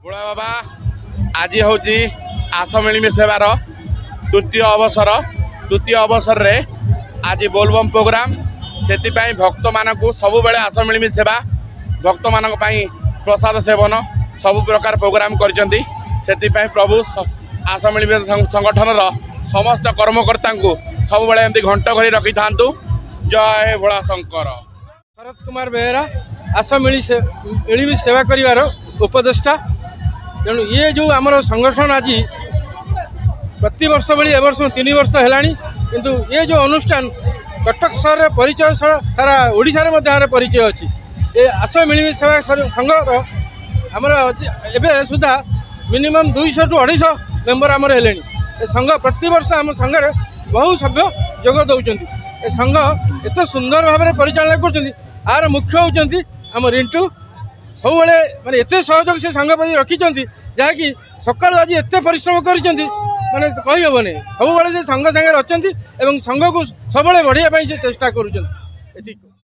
बुढ़ा बाबा आज हूँ आस मिलमी सेवार तृतीय अवसर रे आज बोलबम प्रोग्राम से भक्त मानक सबु बेले आस मिलमी सेवा भक्त मान प्रसाद सेवन सब प्रकार प्रोग्राम कर प्रभु आस मिलमी संगठन समस्त कर्मकर्ता सब बेले एमती घंट कर रखी था। जय भोला शंकर। शरद कुमार बेहेरा आस मिलमी सेवा कर उपदेष्टा तेणु ये जो आमर संगठन आज प्रति वर्ष भाई ए वर्ष 3 वर्ष है किंतु ये जो अनुष्ठान कटक सहर परिचय सारा ओडिशा परिचय अच्छी ये आस मिलमी सेवा संघर आमर एवं सुधा मिनिमम 200 टू 250 मेम्बर आमर है संघ प्रति वर्ष आम संघर बहु सभ्य जोग दौरान ए संघ एत सुंदर भाव में परिचालना कर मुख्य होती आम रिंटू सब माने एत सहयोग से संघ प्रति रखी जहाँकि सका आज एत परिश्रम कर माने कही हेनी सब संघ सागर अच्छा संघ को सब बढ़िया से चेष्टा कर।